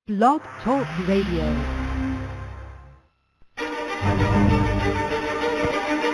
Blog Talk Radio.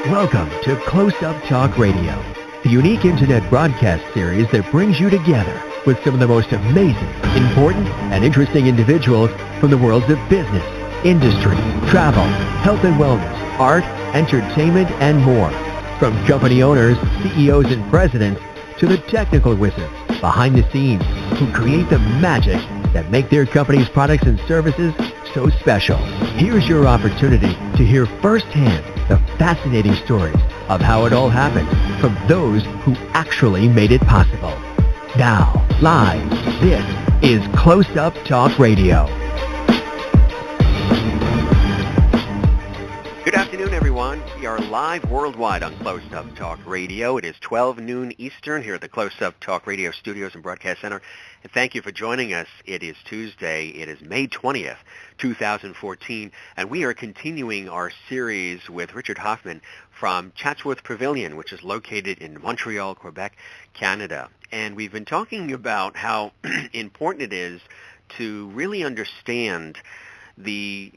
Welcome to Close Up Talk Radio, the unique internet broadcast series that brings you together with some of the most amazing, important, and interesting individuals from the worlds of business, industry, travel, health and wellness, art, entertainment, and more. From company owners, CEOs, and presidents to the technical wizards behind the scenes who create the magic that make their company's products and services so special. Here's your opportunity to hear firsthand the fascinating stories of how it all happened from those who actually made it possible. Now, live, this is Close Up Talk Radio. Good afternoon, everyone. We are live worldwide on Close Up Talk Radio. It is 12 noon Eastern here at the Close Up Talk Radio studios and broadcast center. And thank you for joining us. It is Tuesday. It is May 20th, 2014, and we are continuing our series with Richard Hoffman from Chatsworth Pavilion, which is located in Montreal, Quebec, Canada. And we've been talking about how important it is to really understand the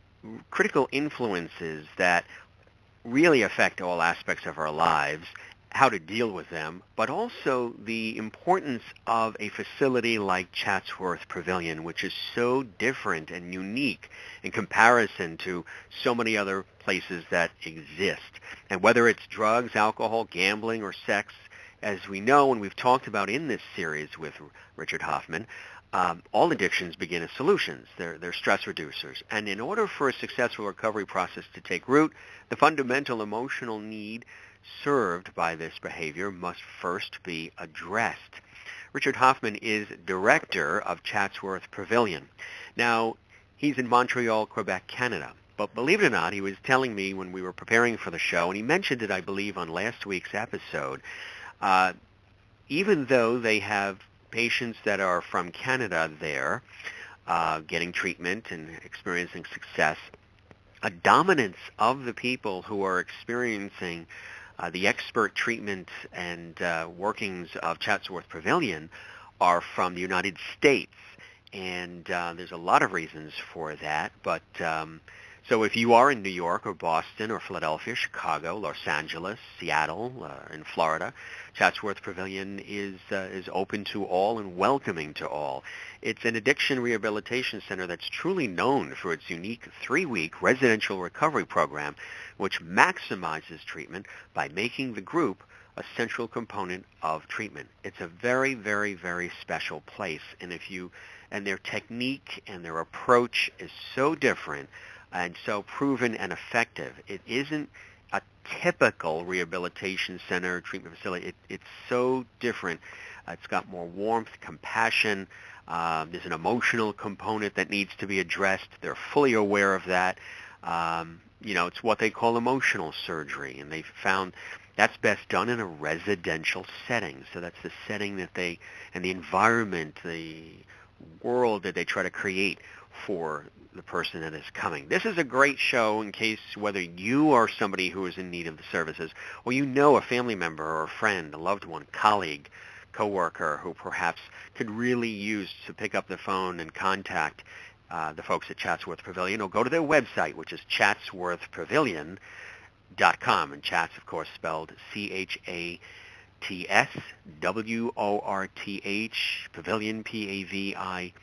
critical influences that really affect all aspects of our lives, how to deal with them, but also the importance of a facility like Chatsworth Pavilion, which is so different and unique in comparison to so many other places that exist. And whether it's drugs, alcohol, gambling, or sex, as we know and we've talked about in this series with Richard Hoffman, all addictions begin as solutions. They're stress reducers. And in order for a successful recovery process to take root, the fundamental emotional need served by this behavior must first be addressed. Richard Hoffman is director of Chatsworth Pavilion. Now, he's in Montreal, Quebec, Canada. But believe it or not, he was telling me when we were preparing for the show, and he mentioned it, I believe, on last week's episode, even though they have patients that are from Canada there getting treatment and experiencing success, a dominance of the people who are experiencing the expert treatment and workings of Chatsworth Pavilion are from the United States. And there's a lot of reasons for that. But so if you are in New York or Boston or Philadelphia, Chicago, Los Angeles, Seattle, in Florida, Chatsworth Pavilion is open to all and welcoming to all. It's an addiction rehabilitation center that's truly known for its unique 3-week residential recovery program, which maximizes treatment by making the group a central component of treatment. It's a very, very, very special place, and their technique and their approach is so different and so proven and effective. It isn't a typical rehabilitation center, treatment facility. It's so different. It's got more warmth, compassion. There's an emotional component that needs to be addressed. They're fully aware of that. It's what they call emotional surgery, and they've found that's best done in a residential setting. So that's the setting that and the environment, the world that they try to create for the person that is coming. This is a great show in case whether you are somebody who is in need of the services, or you know a family member or a friend, a loved one, colleague, coworker who perhaps could really use to pick up the phone and contact the folks at Chatsworth Pavilion, or go to their website, which is chatsworthpavilion.com. And Chats, of course, spelled CHATSWORTH, Pavilion, PAVILION.com,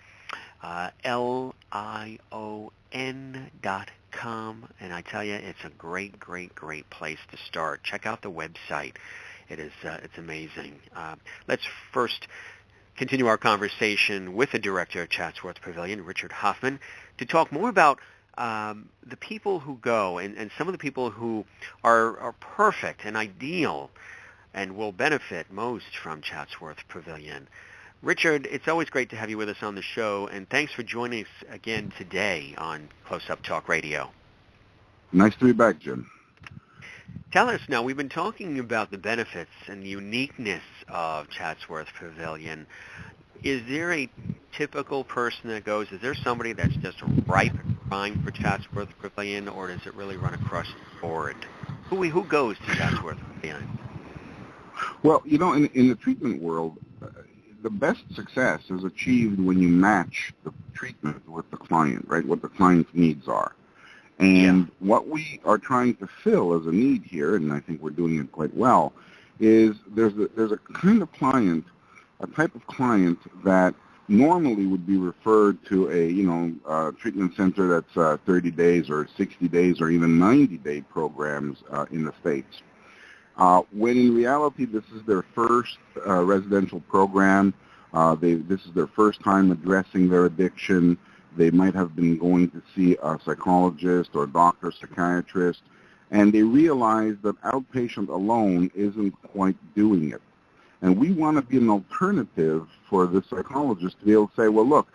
and I tell you, it's a great, great, great place to start. Check out the website. It's amazing. Let's first continue our conversation with the director of Chatsworth Pavilion, Richard Hoffman, to talk more about the people who go and some of the people who are perfect and ideal and will benefit most from Chatsworth Pavilion. Richard, it's always great to have you with us on the show, and thanks for joining us again today on Close Up Talk Radio. Nice to be back, Jim. Tell us now, we've been talking about the benefits and the uniqueness of Chatsworth Pavilion. Is there a typical person that goes? Is there somebody that's just ripe prime for Chatsworth Pavilion, or does it really run across the board? Who goes to Chatsworth Pavilion? Well, in the treatment world, the best success is achieved when you match the treatment with the client, right, what the client's needs are. And what we are trying to fill as a need here, and I think we're doing it quite well, is there's a kind of client, a type of client that normally would be referred to a treatment center that's 30 days or 60 days or even 90-day programs in the States. When in reality this is their first residential program, this is their first time addressing their addiction. They might have been going to see a psychologist or a doctor, psychiatrist, and they realize that outpatient alone isn't quite doing it. And we want to be an alternative for the psychologist to be able to say, well, look,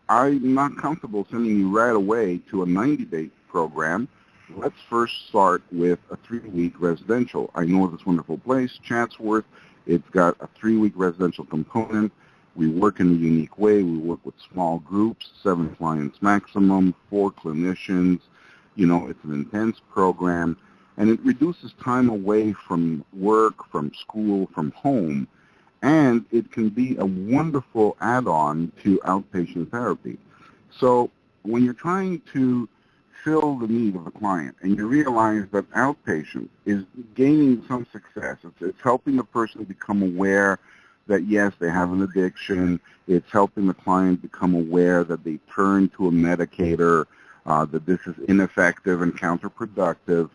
I'm not comfortable sending you right away to a 90-day program. Let's first start with a 3-week residential. I know this wonderful place, Chatsworth. It's got a 3-week residential component. We work in a unique way. We work with small groups, 7 clients maximum, 4 clinicians. It's an intense program, and it reduces time away from work, from school, from home, and it can be a wonderful add-on to outpatient therapy. So when you're trying to fill the need of a client and you realize that outpatient is gaining some success, it's helping the person become aware that, yes, they have an addiction. It's helping the client become aware that they turn to a medicator, that this is ineffective and counterproductive.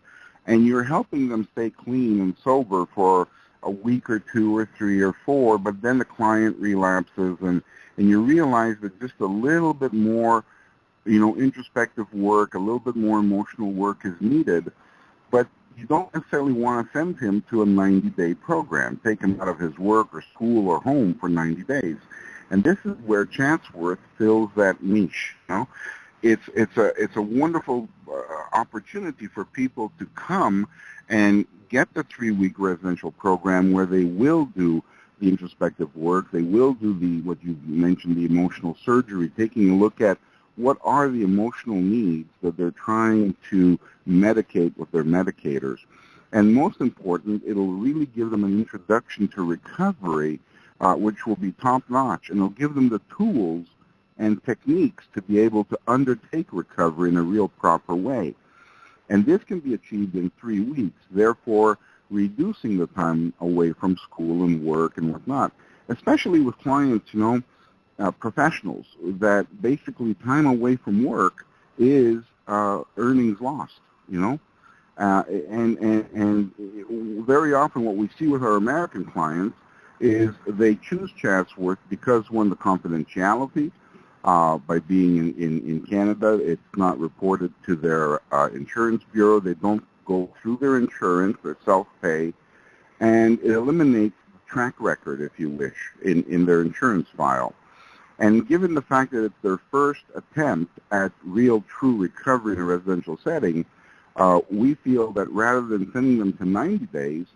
And you're helping them stay clean and sober for a week or 2 or 3 or 4, but then the client relapses, and you realize that just a little bit more, introspective work, a little bit more emotional work is needed, but you don't necessarily want to send him to a 90-day program, take him out of his work or school or home for 90 days. And this is where Chatsworth fills that niche. It's a wonderful opportunity for people to come and get the 3-week residential program where they will do the introspective work, they will do what you mentioned, the emotional surgery, taking a look at what are the emotional needs that they're trying to medicate with their medicators. And most important, it'll really give them an introduction to recovery, which will be top-notch, and it'll give them the tools and techniques to be able to undertake recovery in a real proper way. And this can be achieved in 3 weeks, therefore reducing the time away from school and work and whatnot, especially with clients, professionals, that basically time away from work is earnings lost, and very often what we see with our American clients is they choose Chatsworth because, one, the confidentiality, by being in Canada, it's not reported to their insurance bureau. They don't go through their insurance, they're self-pay, and it eliminates the track record, if you wish, in their insurance file. And given the fact that it's their first attempt at real, true recovery in a residential setting, we feel that rather than sending them to 90 days,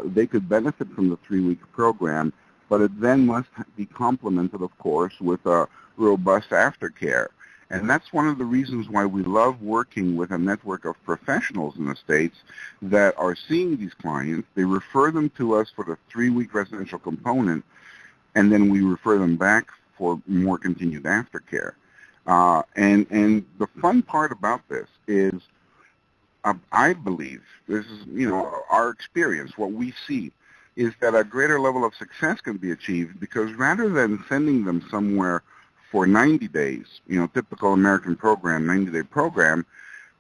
they could benefit from the 3-week program, but it then must be complemented, of course, with a robust aftercare. And that's one of the reasons why we love working with a network of professionals in the States that are seeing these clients. They refer them to us for the 3-week residential component, and then we refer them back for more continued aftercare. And the fun part about this is, I believe, this is, our experience, what we see, is that a greater level of success can be achieved because rather than sending them somewhere for 90 days, typical American program, 90-day program,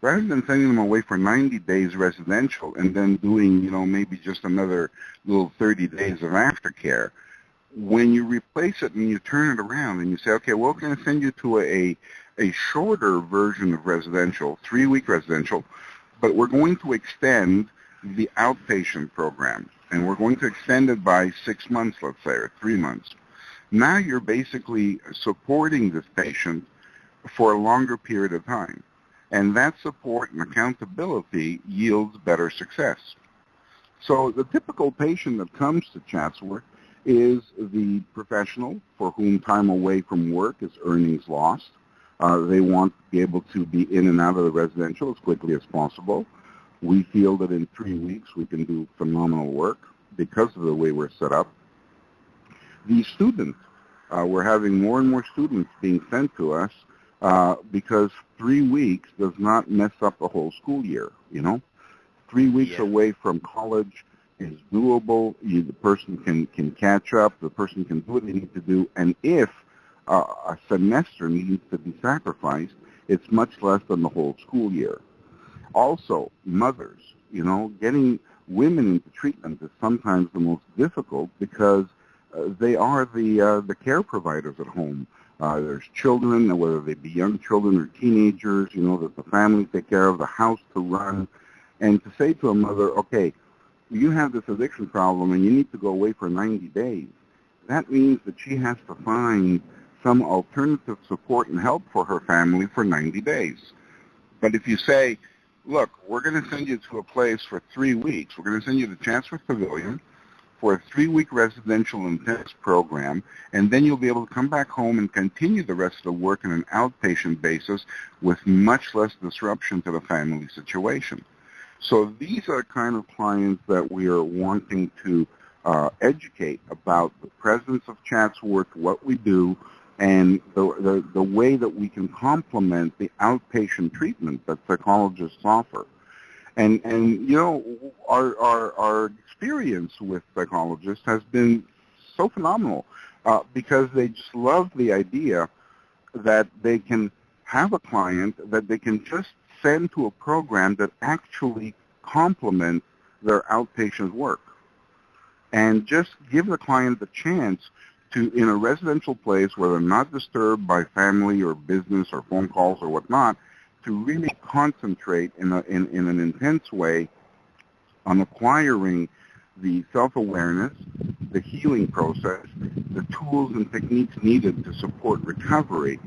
rather than sending them away for 90 days residential and then doing, maybe just another little 30 days of aftercare, when you replace it and you turn it around and you say, okay, we're going to send you to a shorter version of residential, 3-week residential, but we're going to extend the outpatient program, and we're going to extend it by 6 months, let's say, or 3 months. Now you're basically supporting this patient for a longer period of time, and that support and accountability yields better success. So the typical patient that comes to Chatsworth is the professional for whom time away from work is earnings lost. They want to be able to be in and out of the residential as quickly as possible. We feel that in 3 weeks we can do phenomenal work because of the way we're set up. the students. We're having more and more students being sent to us because 3 weeks does not mess up the whole school year, 3 weeks away from college is doable. The person can catch up. The person can do what they need to do. And if a semester needs to be sacrificed, it's much less than the whole school year. Also, mothers, getting women into treatment is sometimes the most difficult because they are the care providers at home. There's children, whether they be young children or teenagers, that the family take care of, the house to run. And to say to a mother, okay, you have this addiction problem and you need to go away for 90 days, that means that she has to find some alternative support and help for her family for 90 days. But if you say, look, we're going to send you to a place for 3 weeks, we're going to send you to Chatsworth Pavilion for a 3-week residential intense program, and then you'll be able to come back home and continue the rest of the work on an outpatient basis with much less disruption to the family situation. So these are kind of clients that we are wanting to educate about the presence of Chatsworth, what we do, and the way that we can complement the outpatient treatment that psychologists offer. And our experience with psychologists has been so phenomenal because they just love the idea that they can have a client that they can just send to a program that actually complements their outpatient work. And just give the client the chance to, in a residential place where they're not disturbed by family or business or phone calls or whatnot, to really concentrate in an intense way on acquiring the self-awareness, the healing process, the tools and techniques needed to support recovery,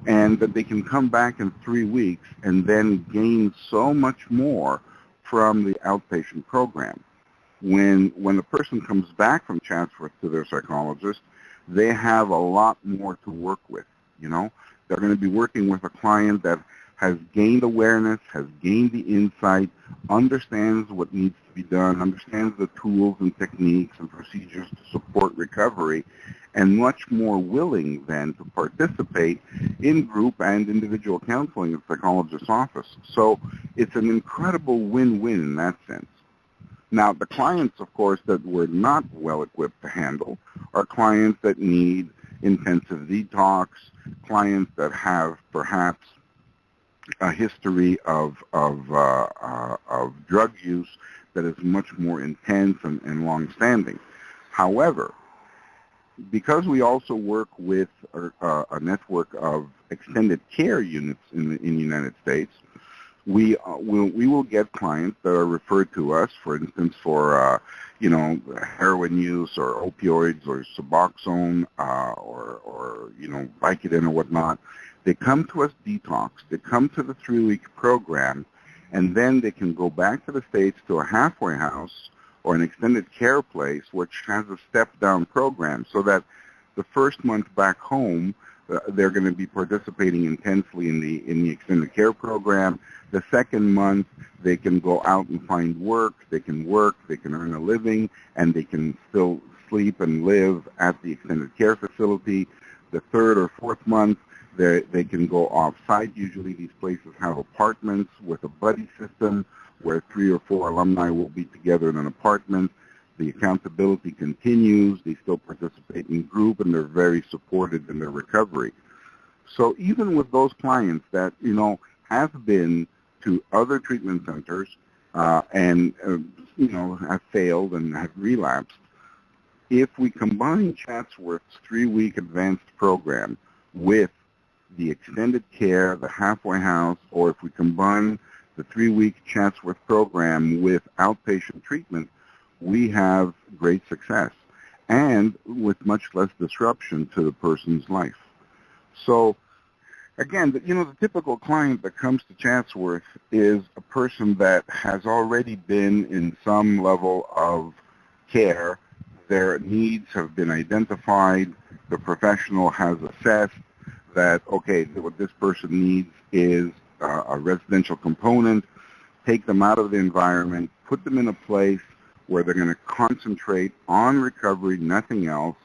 and that they can come back in 3 weeks and then gain so much more from the outpatient program. When a person comes back from Chatsworth to their psychologist, they have a lot more to work with, They're going to be working with a client that has gained awareness, has gained the insight, understands what needs to be done, understands the tools and techniques and procedures to support recovery, and much more willing then to participate in group and individual counseling at the psychologist's office. So it's an incredible win-win in that sense. Now, the clients, of course, that we're not well-equipped to handle are clients that need intensive detox, clients that have perhaps a history of drug use that is much more intense and long-standing. However, because we also work with a network of extended care units in the United States, we will get clients that are referred to us, for instance, for heroin use or opioids or Suboxone or Vicodin or whatnot. They come to us detox. They come to the 3-week program, and then they can go back to the States to a halfway house or an extended care place, which has a step-down program, so that the first month back home, they're going to be participating intensely in the extended care program. The second month, they can go out and find work, they can earn a living, and they can still sleep and live at the extended care facility. The third or fourth month, they can go off-site. Usually these places have apartments with a buddy system where 3 or 4 alumni will be together in an apartment. The accountability continues. They still participate in group, and they're very supported in their recovery. So even with those clients that, have been to other treatment centers and, have failed and have relapsed, if we combine Chatsworth's 3-week advanced program with the extended care, the halfway house, or if we combine the 3-week Chatsworth program with outpatient treatment, we have great success and with much less disruption to the person's life. So again, the typical client that comes to Chatsworth is a person that has already been in some level of care. Their needs have been identified. The professional has assessed that, okay, what this person needs is a residential component. Take them out of the environment, put them in a place where they're going to concentrate on recovery, nothing else,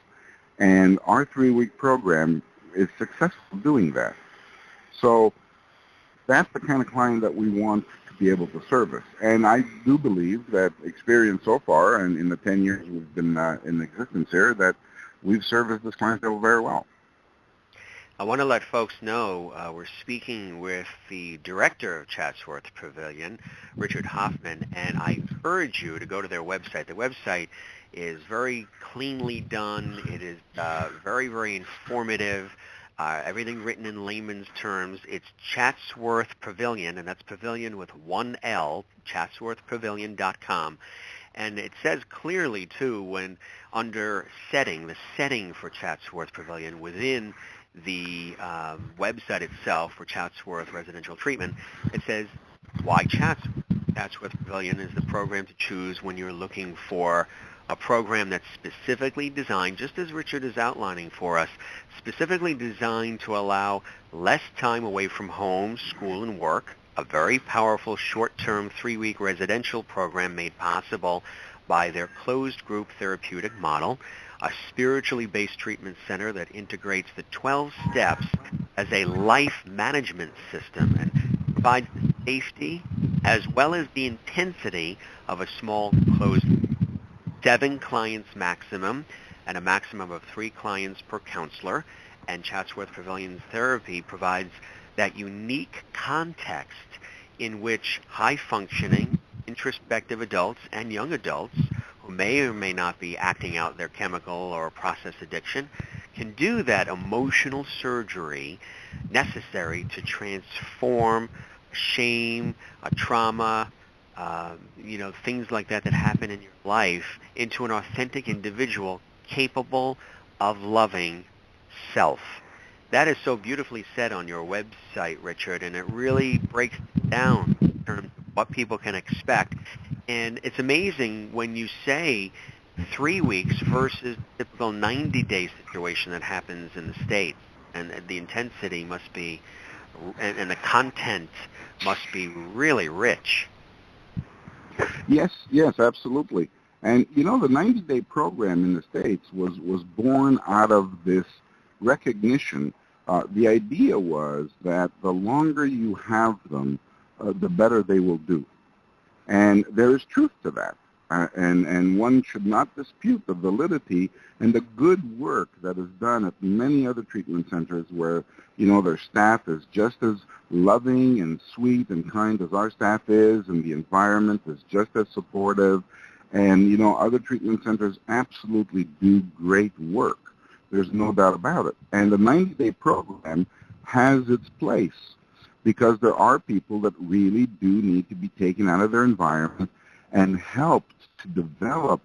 And our 3-week program is successful doing that. So that's the kind of client that we want to be able to service. And I do believe that experience so far, and in the 10 years we've been in existence here, that we've serviced this clientele very well. I want to let folks know we're speaking with the director of Chatsworth Pavilion, Richard Hoffman, and I urge you to go to their website. The website is very cleanly done. It is very, very informative. Everything written in layman's terms. It's Chatsworth Pavilion, and that's pavilion with one L, chatsworthpavilion.com. And it says clearly, too, when under setting, the setting for Chatsworth Pavilion within the website itself for Chatsworth Residential Treatment, it says, why Chatsworth? Chatsworth Pavilion is the program to choose when you're looking for a program that's specifically designed, just as Richard is outlining for us, specifically designed to allow less time away from home, school, and work, a very powerful short-term 3-week residential program made possible by their closed group therapeutic model, a spiritually based treatment center that integrates the 12 steps as a life management system and provides the safety as well as the intensity of a small closed group. 7 clients maximum and a maximum of 3 clients per counselor, and Chatsworth Pavilion's therapy provides that unique context in which high-functioning, introspective adults and young adults who may or may not be acting out their chemical or process addiction can do that emotional surgery necessary to transform shame, a trauma, things like that happen in your life into an authentic individual capable of loving self. That is so beautifully said on your website, Richard, and it really breaks down in terms of what people can expect. And it's amazing when you say 3 weeks versus the typical 90-day situation that happens in the States, and the intensity must be, and the content must be really rich. Yes, absolutely. And, the 90-day program in the States was born out of this recognition. The idea was that the longer you have them, the better they will do. And there is truth to that. And one should not dispute the validity and the good work that is done at many other treatment centers where, their staff is just as loving and sweet and kind as our staff is, and the environment is just as supportive. And, other treatment centers absolutely do great work. There's no doubt about it. And the 90-day program has its place because there are people that really do need to be taken out of their environment and helped to develop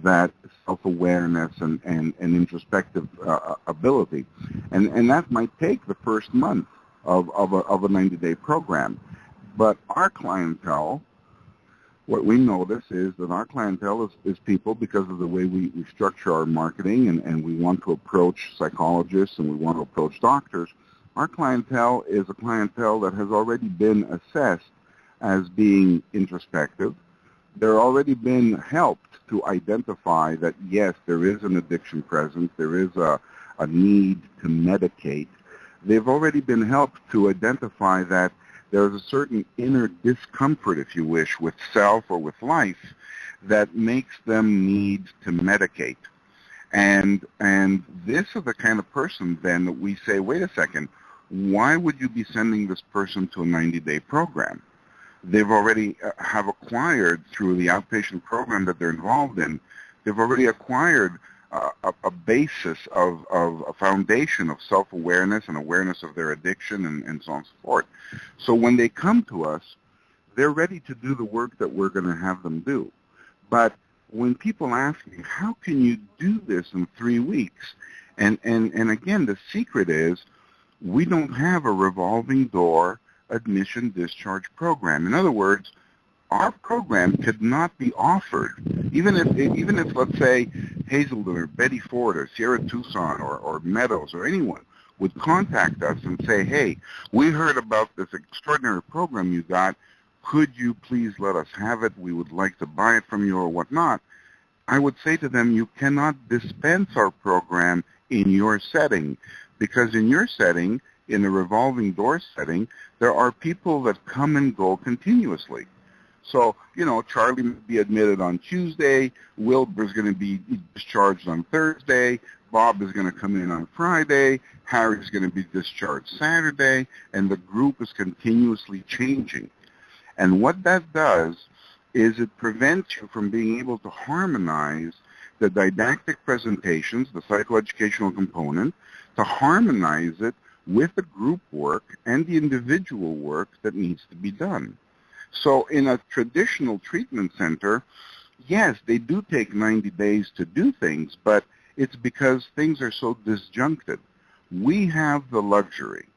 that self-awareness and introspective ability. And that might take the first month of a 90-day program. But our clientele, what we notice is that our clientele is people, because of the way we structure our marketing and we want to approach psychologists and we want to approach doctors, our clientele is a clientele that has already been assessed as being introspective. They're already been helped to identify that, yes, there is an addiction present, there is a need to medicate. They've already been helped to identify that there's a certain inner discomfort, if you wish, with self or with life that makes them need to medicate. And this is the kind of person then that we say, wait a second, why would you be sending this person to a 90-day program? They've already have acquired, through the outpatient program that they're involved in, they've already acquired a basis of a foundation of self-awareness and awareness of their addiction and so on and so forth. So when they come to us, they're ready to do the work that we're going to have them do. But when people ask me, how can you do this in 3 weeks? And again, the secret is we don't have a revolving door admission discharge program. In other words, our program could not be offered, even if let's say Hazelden or Betty Ford or Sierra Tucson or Meadows or anyone would contact us and say, hey, we heard about this extraordinary program you got. Could you please let us have it? We would like to buy it from you or whatnot. I would say to them, you cannot dispense our program in your setting, because in your setting, in the revolving door setting, there are people that come and go continuously. So, Charlie may be admitted on Tuesday, Wilbur's going to be discharged on Thursday, Bob is going to come in on Friday, Harry's going to be discharged Saturday, and the group is continuously changing. And what that does is it prevents you from being able to harmonize the didactic presentations, the psychoeducational component, to harmonize it with the group work and the individual work that needs to be done. So in a traditional treatment center, yes, they do take 90 days to do things, but it's because things are so disjuncted. We have the luxury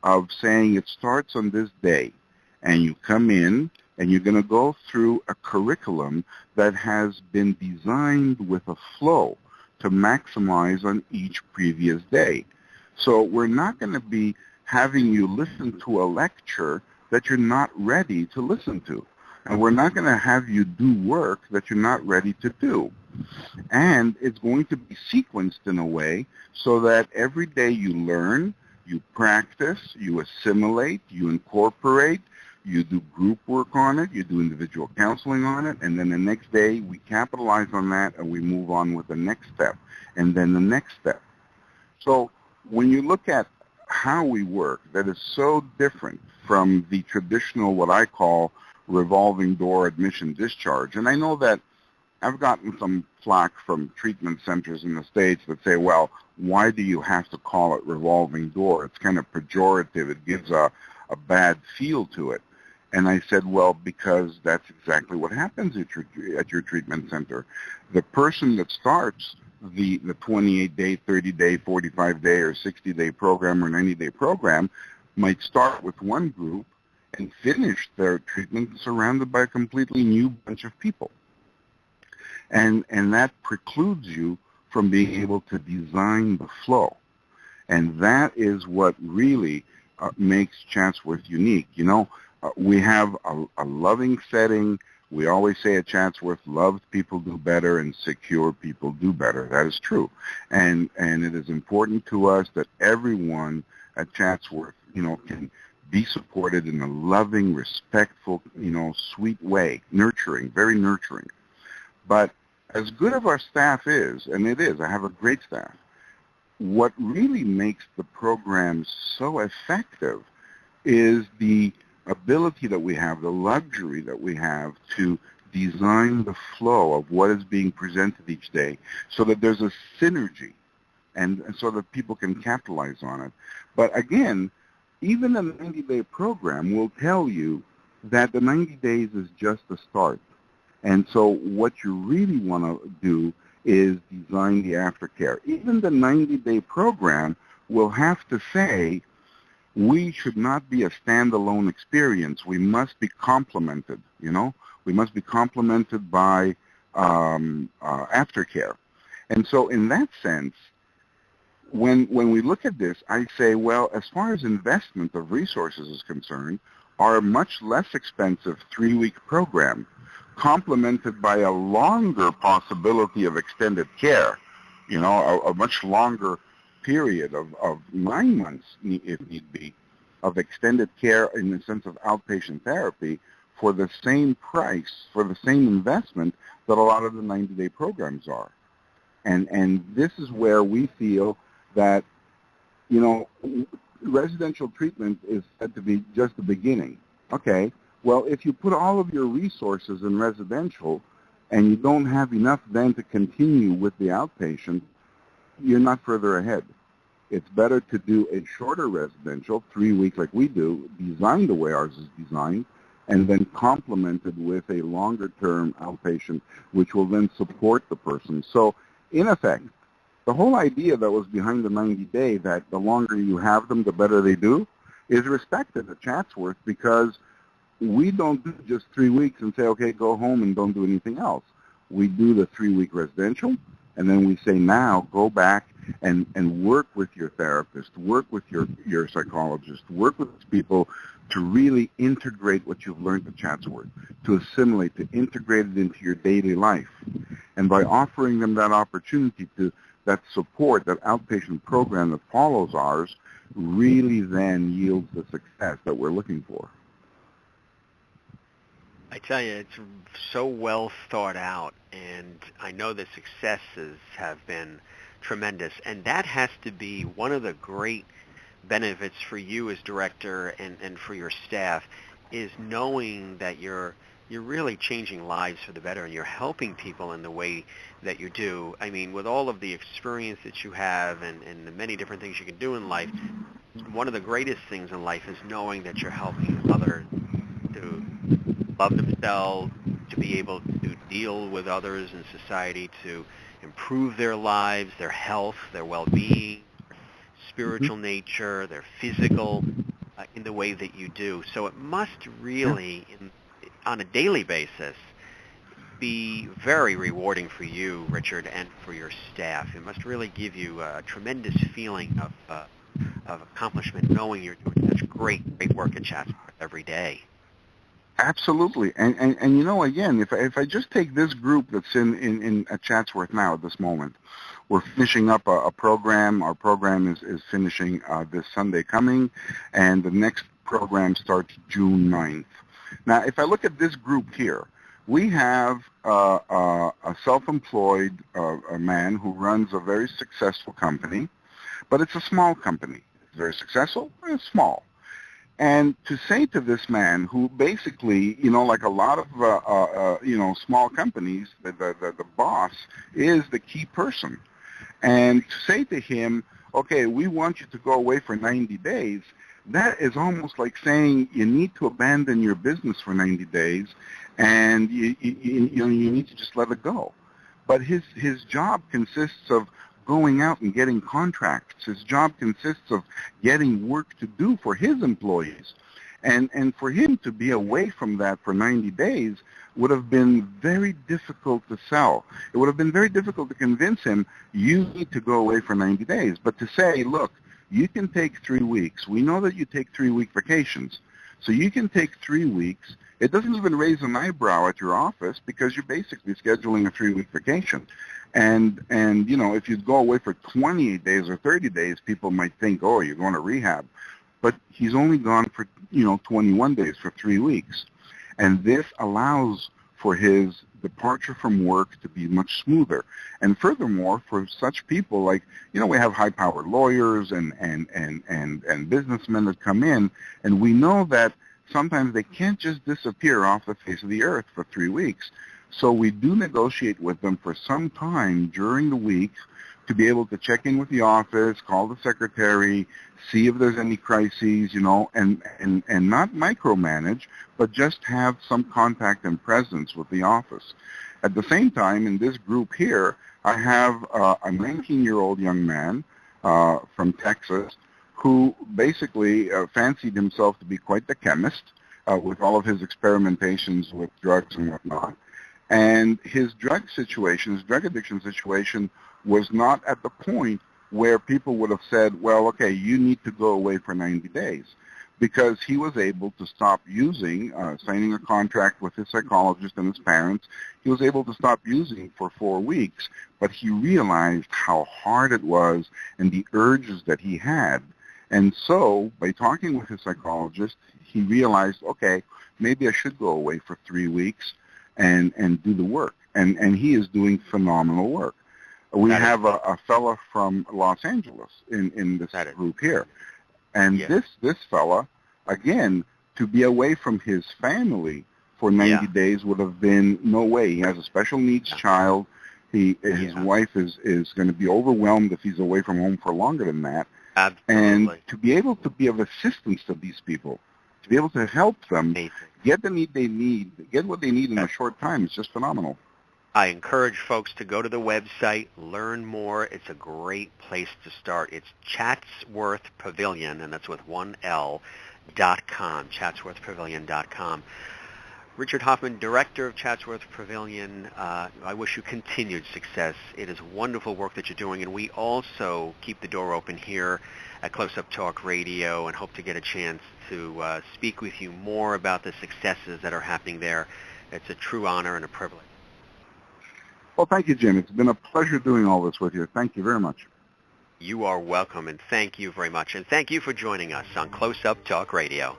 of saying it starts on this day, and you come in, and you're going to go through a curriculum that has been designed with a flow to maximize on each previous day. So we're not going to be having you listen to a lecture that you're not ready to listen to. And we're not going to have you do work that you're not ready to do. And it's going to be sequenced in a way so that every day you learn, you practice, you assimilate, you incorporate, you do group work on it, you do individual counseling on it, and then the next day we capitalize on that and we move on with the next step, and then the next step. So when you look at how we work, that is so different from the traditional, what I call, revolving door admission discharge. And I know that I've gotten some flack from treatment centers in the States that say, well, why do you have to call it revolving door? It's kind of pejorative. It gives a bad feel to it. And I said, well, because that's exactly what happens at your treatment center. The person that starts the 28-day, 30-day, 45-day, or 60-day program or 90-day program might start with one group and finish their treatment surrounded by a completely new bunch of people. And that precludes you from being able to design the flow. And that is what really makes Chatsworth unique. We have a loving setting. We always say at Chatsworth, loved people do better and secure people do better. That is true. And it is important to us that everyone at Chatsworth, can be supported in a loving, respectful, sweet way, nurturing, very nurturing. But as good of our staff is, and it is, I have a great staff, what really makes the program so effective is the ability that we have, the luxury that we have to design the flow of what is being presented each day so that there's a synergy and so that people can capitalize on it. But again, even a 90-day program will tell you that the 90 days is just the start. And so what you really want to do is design the aftercare. Even the 90-day program will have to say, we should not be a standalone experience. We must be complemented, We must be complemented by aftercare. And so in that sense, when we look at this, I say, well, as far as investment of resources is concerned, our much less expensive 3-week program, complemented by a longer possibility of extended care, a much longer period of 9 months, if need be, of extended care in the sense of outpatient therapy for the same price, for the same investment that a lot of the 90-day programs are. And this is where we feel that, residential treatment is said to be just the beginning. Okay, well, if you put all of your resources in residential and you don't have enough then to continue with the outpatient, you're not further ahead. It's better to do a shorter residential, 3-week like we do, designed the way ours is designed, and then complemented with a longer-term outpatient, which will then support the person. So, in effect, the whole idea that was behind the 90-day, that the longer you have them, the better they do, is respected at Chatsworth because we don't do just 3 weeks and say, okay, go home and don't do anything else. We do the 3-week residential, and then we say, now go back and work with your therapist, work with your psychologist, work with people to really integrate what you've learned at Chatsworth, to assimilate, to integrate it into your daily life. And by offering them that opportunity to that support, that outpatient program that follows ours, really then yields the success that we're looking for. I tell you, it's so well thought out, and I know the successes have been tremendous, and that has to be one of the great benefits for you as director and for your staff, is knowing that you're really changing lives for the better, and you're helping people in the way that you do. I mean, with all of the experience that you have and the many different things you can do in life, one of the greatest things in life is knowing that you're helping others to love themselves, to be able to deal with others in society, to improve their lives, their health, their well-being, spiritual nature, their physical, in the way that you do. So it must really, on a daily basis, be very rewarding for you, Richard, and for your staff. It must really give you a tremendous feeling of accomplishment, knowing you're doing such great work at Chatsworth every day. Absolutely, and you know, again, if I just take this group that's in at Chatsworth now at this moment, we're finishing up a program. Our program is finishing this Sunday coming, and the next program starts June 9th. Now, if I look at this group here, we have a self-employed a man who runs a very successful company, but it's a small company. It's very successful, but it's small. And to say to this man, who basically, you know, like a lot of, you know, small companies, the boss is the key person. And to say to him, okay, we want you to go away for 90 days, that is almost like saying you need to abandon your business for 90 days and you need to just let it go. But his job consists of going out and getting contracts. His job consists of getting work to do for his employees. And for him to be away from that for 90 days would have been very difficult to sell. It would have been very difficult to convince him, you need to go away for 90 days. But to say, look, you can take 3 weeks. We know that you take 3-week vacations. So you can take 3 weeks. It doesn't even raise an eyebrow at your office because you're basically scheduling a 3-week vacation. And you know, if you go away for 28 days or 30 days, people might think, oh, you're going to rehab. But he's only gone for, you know, 21 days for 3 weeks. And this allows for his departure from work to be much smoother. And furthermore, for such people, like, you know, we have high-powered lawyers and businessmen that come in, and we know that sometimes they can't just disappear off the face of the earth for 3 weeks. So we do negotiate with them for some time during the week to be able to check in with the office, call the secretary, see if there's any crises, you know, and not micromanage, but just have some contact and presence with the office. At the same time, in this group here, I have a 19-year-old young man from Texas who basically fancied himself to be quite the chemist with all of his experimentations with drugs and whatnot. And his drug situation, his drug addiction situation, was not at the point where people would have said, well, okay, you need to go away for 90 days. Because he was able to stop using, signing a contract with his psychologist and his parents, he was able to stop using for 4 weeks. But he realized how hard it was and the urges that he had. And so, by talking with his psychologist, he realized, okay, maybe I should go away for 3 weeks and do the work. And he is doing phenomenal work. We have a fella from Los Angeles in this group here. And this fella, again, to be away from his family for 90 days would have been no way. He has a special needs child. His wife is going to be overwhelmed if he's away from home for longer than that. Absolutely. And to be able to be of assistance to these people, to be able to help them get the need they need, get what they need in a short time, is just phenomenal. I encourage folks to go to the website, learn more. It's a great place to start. It's Chatsworth Pavilion, and that's with 1L.com, chatsworthpavilion.com. Richard Hoffman, Director of Chatsworth Pavilion, I wish you continued success. It is wonderful work that you're doing, and we also keep the door open here at Close Up Talk Radio and hope to get a chance to speak with you more about the successes that are happening there. It's a true honor and a privilege. Well, thank you, Jim. It's been a pleasure doing all this with you. Thank you very much. You are welcome, and thank you very much. And thank you for joining us on Close Up Talk Radio.